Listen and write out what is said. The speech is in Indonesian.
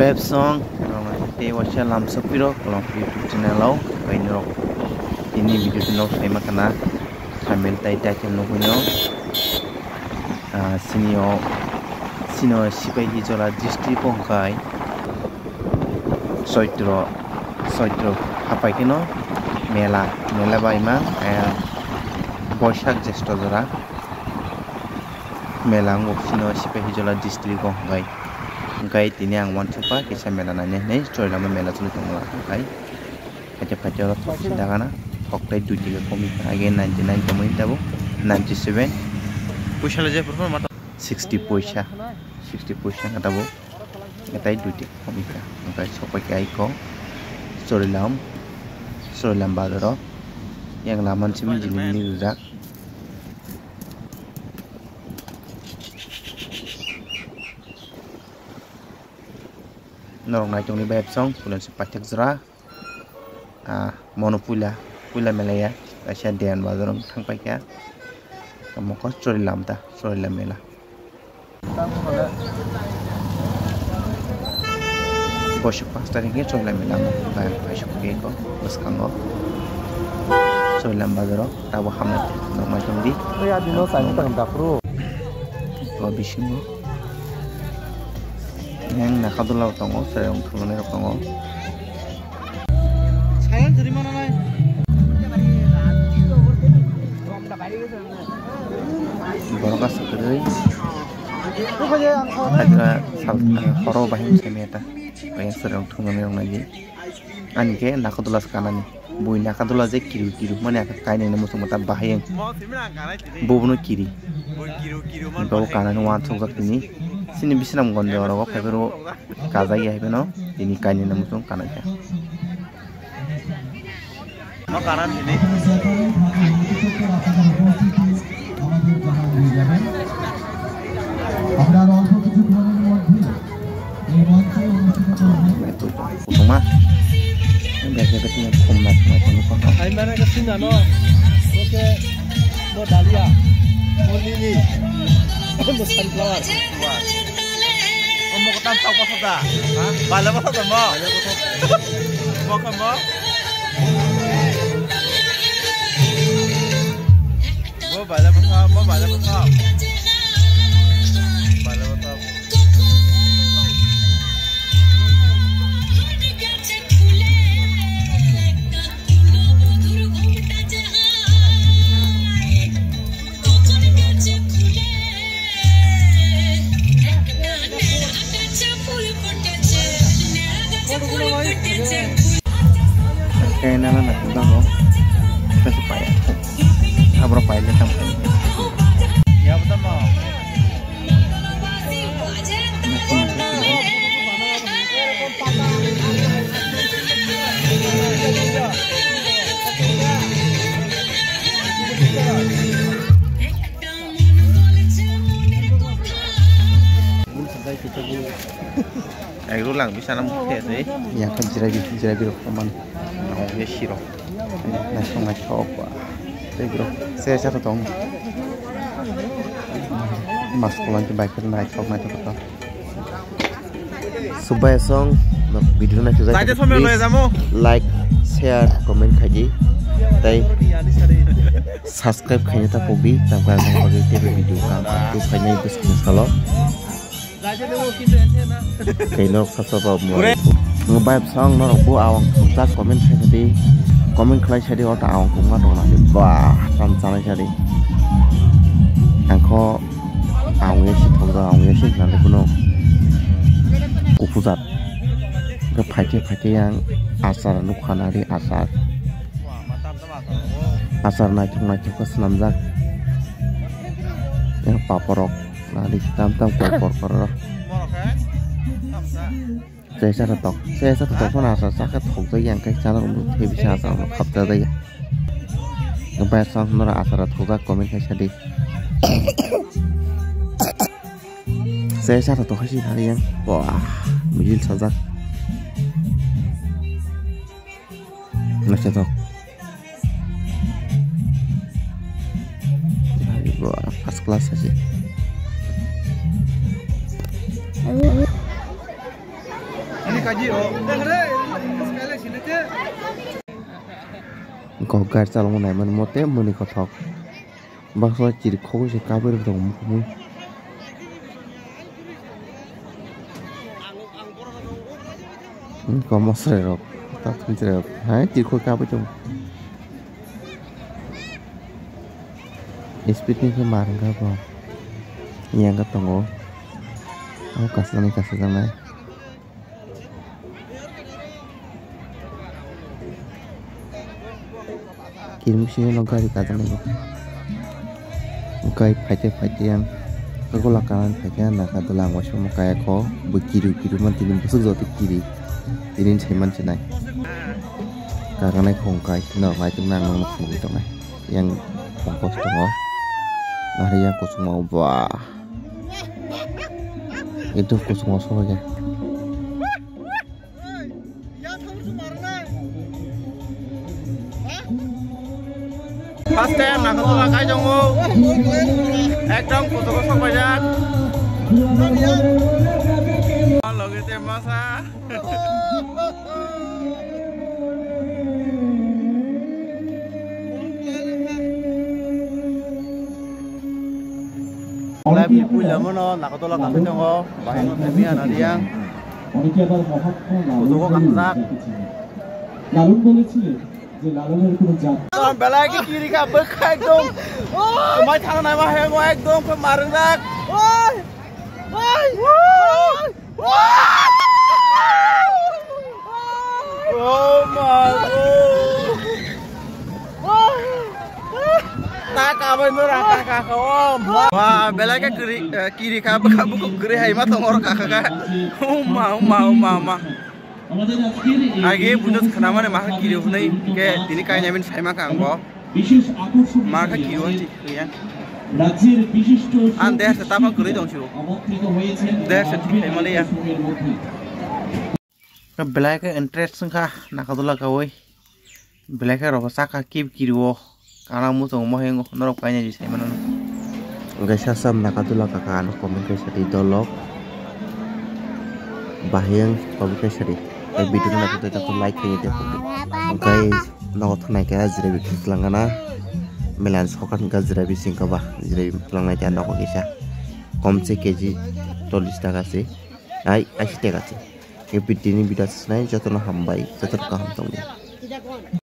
Beb song te wasya lam sapiro kolom YouTube channel kaino ini video no sai makana thumbnail tai title no hunyo sino sipai hijola district pongkai soitro hapai kino mela baima boishak jeshto jora mela ngok sino sipai hijola district pongkai gai tini ang wan chupa kisa mela nanya nei choilama mela chulu tongla gai pacha ro thokda kana thoktai duti ga komi again 99 komi tabo 97 puisha je perform mata 60 puisha tabo etai duti komi ka ngai sopai kai ko sorilam badaro yang laman simin jilini rujak norong nai jongni beb song pulan sepatek zra monopula melaya asya dean bazarong thangpai kya kamoko sorilam mela bosuk pastar nge sorilam mela ba bosuk ke ko baskango sorilam bazaro tabo hamna norong nai jongdi ya dino sai tang dapro to bisimo yang nakadulaw tongo sarong thulone tongo sayan jeri mana nai borok asukri agra horo bahim semeta bayang sarong thulone lagi anke nakadula kanani bui nakadula je kiru mane aka kaine na musung mata bahayeng bobuno kiri bawo kanani wan thongak ni sini bisram gonde oro febero kaza ya beno ini kaini na musung kanaja no karan ini usung mah biasa ketemu kombat macam itu kok ai mana ke sini no oke mo dalia mo lili mo sunflower mau ketam tau pasal dah, bala pasal tak mau, mau kan mau, mau bala pasal. kayak nana nak tahu kita supaya berapa aja sampai ya betul mau Ayo lang bisa namu teh ya kan jirabi teman mau ya siro langsung ngaco apa bro saya satu tong mas pulang ke bike naik kau naik apa subaya song video na juga like share comment kaji tai subscribe kayaknya tak hobi tambah lagi video kan tu kayaknya itu sekalo kaino kasaba mo ngebayap song no bu awang sukta comment sadi comment khlai sadi ota awang kunga dona ba sam sana sadi angko awang yesi thongga awang yesi nande kuno kupuzat ke phate yang asar nukhanari asar na thongna chukka snamjak yang paporok nadi tam kor saya satu tok mana asal sakit hobi yang kayak cara untuk bisa asal kapten aja ngebayar sang nora asal hoga komen kayak tadi saya satu tok sih hari yang wah mujil sajak nasi tok wah first class aja Kau gar calon nai man mote muni kothok bakso ciri kau sih kabur dong mukmui kau masre rok tak mencari rok hai ciri kau kabur dong speed ni kemarin kau yang ketemu oh kasih nai kirim sini nongkari kata nih kai fight yang aku lakukan fightnya nak kata lang wasyo mau kayak kau begitu man tinin busuk jatuh kiri tinin ceman cenai karena kongkai no kai tenang nong nong itu nai yang kompos tuh hari yang kosong mau wah itu kosong aja First time nak tu lah kai jongo, ekdom foto ko sabajan. Logi te masa. Mulai pilih mana nak tu lah kai jongo, bahan tu ni ada yang. Foto ko kanzak. Lalu boleh sih. Belai kiri ka berkai dong. Mai thang nai ma he ngo ek dong pe marang dak. Oi. Oh my god. Tak apa nura kakak om. Wah, belai ka kiri ka buku kiri hai ma tongor kakak ka. Mama. Age bunut kenapa nih maka kiri nih kayak ini kayaknya min saya makan kok maka kiri aja ya ande tetap aku kiri dong sih deh sedikit malah ya ke belai ke interest sengkah nak tuh lah kawai belai ke roba saka kiri wo karena musuh mau yang norok kayaknya di saya mana nggak sasam nak tuh lah kakak anu komen ke sedih dolok bahayang kalau ke sedih video na kita tu like kaya dia guys nak thonai kaya jrebi langana melan sokan ka jrebi singka ba jrebi langai ta nak kisa komse kg 40 টাকা se ai 80 টাকা se e video ni bidas nai jotno hambai jotno ka ham tong